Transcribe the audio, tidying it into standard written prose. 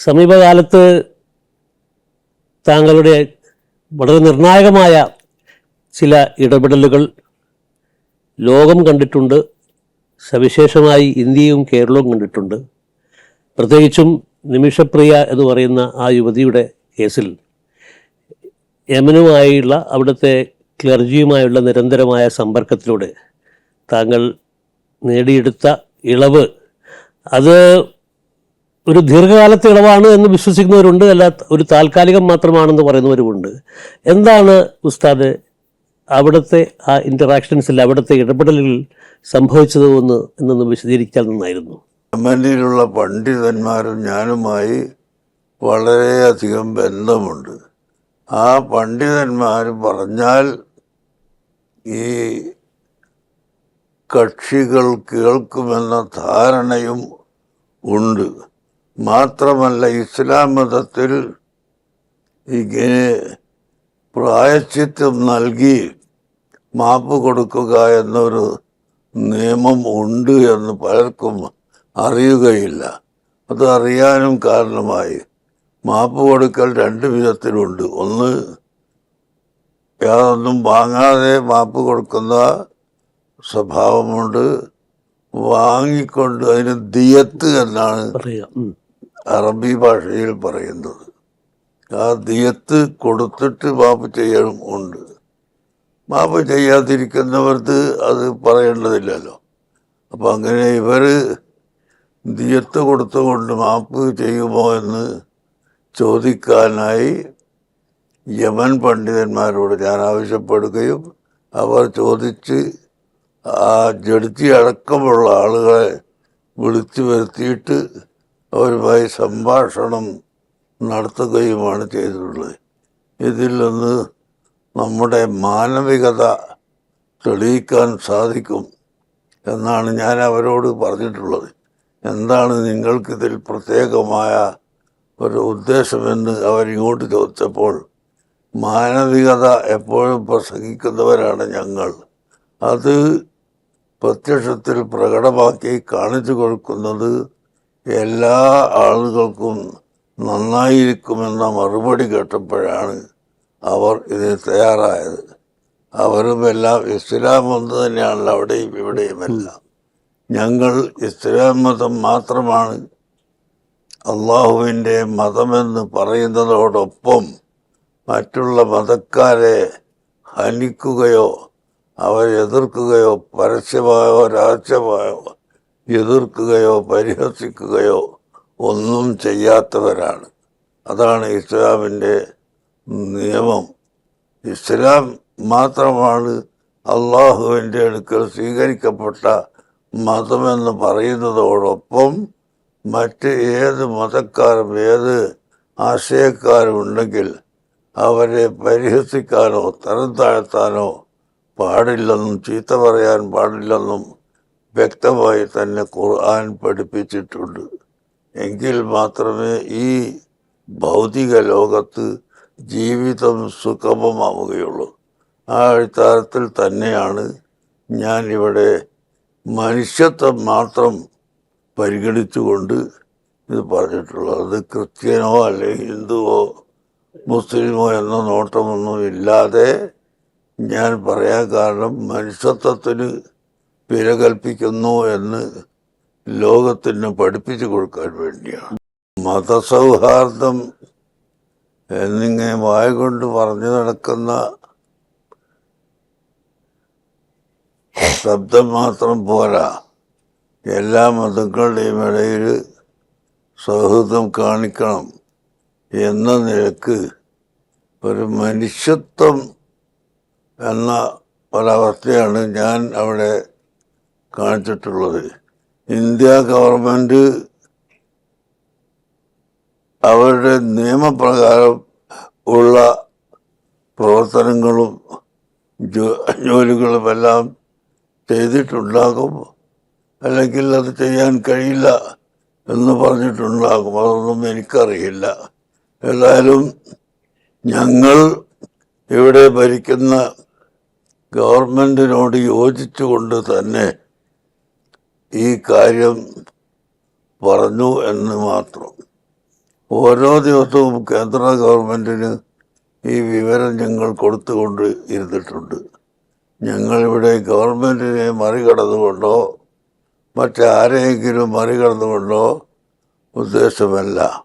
സമീപകാലത്ത് താങ്കളുടെ വളരെ നിർണായകമായ ചില ഇടപെടലുകൾ ലോകം കണ്ടിട്ടുണ്ട്, സവിശേഷമായി ഇന്ത്യയും കേരളവും കണ്ടിട്ടുണ്ട്. പ്രത്യേകിച്ചും നിമിഷപ്രിയ എന്ന് പറയുന്ന ആ യുവതിയുടെ കേസിൽ യമനുമായുള്ള അവിടുത്തെ ക്ലർജിയുമായുള്ള നിരന്തരമായ സമ്പർക്കത്തിലൂടെ താങ്കൾ നേടിയെടുത്ത ഇളവ് അത് ഒരു ദീർഘകാലത്തെ ഇളവാണ് എന്ന് വിശ്വസിക്കുന്നവരുണ്ട്, അല്ല ഒരു താൽക്കാലികം മാത്രമാണെന്ന് പറയുന്നവരുമുണ്ട്. എന്താണ് ഉസ്താദ് അവിടുത്തെ ആ ഇൻ്ററാക്ഷൻസിൽ, അവിടുത്തെ ഇടപെടലുകളിൽ സംഭവിച്ചത് എന്നൊന്ന് വിശദീകരിച്ചാൽ നന്നായിരുന്നു. യമനിലുള്ള പണ്ഡിതന്മാരും ഞാനുമായി വളരെയധികം ബന്ധമുണ്ട്. ആ പണ്ഡിതന്മാർ പറഞ്ഞാൽ ഈ കക്ഷികൾ കേൾക്കുമെന്ന ധാരണയും ഉണ്ട്. മാത്രമല്ല, ഇസ്ലാം മതത്തിൽ ഇങ്ങനെ പ്രായശ്ചിത്തം നൽകി മാപ്പ് കൊടുക്കുക എന്നൊരു നിയമം ഉണ്ട് എന്ന് പലർക്കും അറിയുകയില്ല. അത് അറിയാനും കാരണമായി മാപ്പ് കൊടുക്കൽ രണ്ട് വിധത്തിലുണ്ട്. ഒന്ന്, യാതൊന്നും വാങ്ങാതെ മാപ്പ് കൊടുക്കുന്ന സ്വഭാവമുണ്ട്. വാങ്ങിക്കൊണ്ട് അതിന് ദിയത്ത് എന്നാണ് അറബി ഭാഷയിൽ പറയുന്നത്. ആ ദിയത്ത് കൊടുത്തിട്ട് മാപ്പ് ചെയ്യണം ഉണ്ട്. മാപ്പ് ചെയ്യാതിരിക്കുന്നവർക്ക് അത് പറയേണ്ടതില്ലല്ലോ. അപ്പം അങ്ങനെ ഇവർ ദിയത്ത് കൊടുത്തുകൊണ്ട് മാപ്പ് ചെയ്യുമോ എന്ന് ചോദിക്കാനായി യമൻ പണ്ഡിതന്മാരോട് ഞാൻ ആവശ്യപ്പെടുകയും അവർ ചോദിച്ച് ആ ജഡ്ജി അടക്കമുള്ള ആളുകളെ വിളിച്ചു വരുത്തിയിട്ട് അവരുമായി സംഭാഷണം നടത്തുകയുമാണ് ചെയ്തിട്ടുള്ളത്. ഇതിൽ നിന്ന് നമ്മുടെ മാനവികത തെളിയിക്കാൻ സാധിക്കും എന്നാണ് ഞാൻ അവരോട് പറഞ്ഞിട്ടുള്ളത്. എന്താണ് നിങ്ങൾക്കിതിൽ പ്രത്യേകമായ ഒരു ഉദ്ദേശമെന്ന് അവരിങ്ങോട്ട് ചോദിച്ചപ്പോൾ, മാനവികത എപ്പോഴും പ്രസംഗിക്കുന്നവരാണ് ഞങ്ങൾ, അത് പ്രത്യക്ഷത്തിൽ പ്രകടമാക്കി കാണിച്ചു കൊടുക്കുന്നത് എല്ലാ ആളുകൾക്കും നന്നായിരിക്കുമെന്ന മറുപടി കേട്ടപ്പോഴാണ് അവർ ഇതിന് തയ്യാറായത്. അവരുമെല്ലാം ഇസ്ലാം ഒന്ന് തന്നെയാണല്ലോ, അവിടെയും ഇവിടെയുമെല്ലാം. ഞങ്ങൾ ഇസ്ലാം മതം മാത്രമാണ് അള്ളാഹുവിൻ്റെ മതമെന്ന് പറയുന്നതോടൊപ്പം മറ്റുള്ള മതക്കാരെ ഹനിക്കുകയോ അവരെ എതിർക്കുകയോ പരസ്യമായോ രഹസ്യമായോ എതിർക്കുകയോ പരിഹസിക്കുകയോ ഒന്നും ചെയ്യാത്തവരാണ്. അതാണ് ഇസ്ലാമിൻ്റെ നിയമം. ഇസ്ലാം മാത്രമാണ് അള്ളാഹുവിൻ്റെ അടുക്കൽ സ്വീകരിക്കപ്പെട്ട മതമെന്ന് പറയുന്നതോടൊപ്പം മറ്റ് ഏത് മതക്കാരും ഏത് ആശയക്കാരും ഉണ്ടെങ്കിൽ അവരെ പരിഹസിക്കാനോ തരം താഴ്ത്താനോ പാടില്ലെന്നും ചീത്ത പറയാൻ പാടില്ലെന്നും വ്യക്തമായി തന്നെ ഖുർആൻ പഠിപ്പിച്ചിട്ടുണ്ട്. എങ്കിൽ മാത്രമേ ഈ ഭൗതിക ലോകത്ത് ജീവിതം സുഗമമാവുകയുള്ളൂ. ആ അടിസ്ഥാനത്തിൽ തന്നെയാണ് ഞാൻ ഇവിടെ മനുഷ്യത്വം മാത്രം പരിഗണിച്ചുകൊണ്ട് ഇത് പറഞ്ഞിട്ടുള്ളത്. അത് ക്രിസ്ത്യനോ അല്ലെങ്കിൽ ഹിന്ദുവോ മുസ്ലിമോ എന്ന നോട്ടമൊന്നും ഇല്ലാതെ ഞാൻ പറയാൻ കാരണം മനുഷ്യത്വത്തിന് വില കൽപ്പിക്കുന്നു എന്ന് ലോകത്തിന് പഠിപ്പിച്ചു കൊടുക്കാൻ വേണ്ടിയാണ്. മതസൗഹാർദ്ദം എന്നിങ്ങനെ വായ കൊണ്ട് പറഞ്ഞു നടക്കുന്ന ശബ്ദം മാത്രം പോരാ, എല്ലാ മതങ്ങളുടെയും ഇടയിൽ സൗഹൃദം കാണിക്കണം എന്ന നിലക്ക് ഒരു മനുഷ്യത്വം എന്ന ഒരവസ്ഥയാണ് ഞാൻ അവിടെ കാണിച്ചിട്ടുള്ളത്. ഇന്ത്യ ഗവൺമെൻറ് അവരുടെ നിയമപ്രകാരം ഉള്ള പ്രവർത്തനങ്ങളും ജോലികളുമെല്ലാം ചെയ്തിട്ടുണ്ടാകും, അല്ലെങ്കിൽ അത് ചെയ്യാൻ കഴിയില്ല എന്ന് പറഞ്ഞിട്ടുണ്ടാകും. അതൊന്നും എനിക്കറിയില്ല. ഏതായാലും ഞങ്ങൾ ഇവിടെ ഭരിക്കുന്ന ഗവൺമെൻറ്റിനോട് യോജിച്ചുകൊണ്ട് തന്നെ ഈ കാര്യം പറഞ്ഞു എന്ന് മാത്രം. ഓരോ ദിവസവും കേന്ദ്ര ഗവൺമെൻറ്റിന് ഈ വിവരം ഞങ്ങൾ കൊടുത്തുകൊണ്ട് ഇരുന്നിട്ടുണ്ട്. ഞങ്ങളിവിടെ ഗവൺമെൻറ്റിനെ മറികടന്നുകൊണ്ടോ മറ്റാരെയെങ്കിലും മറികടന്നുകൊണ്ടോ ഉദ്ദേശമല്ല.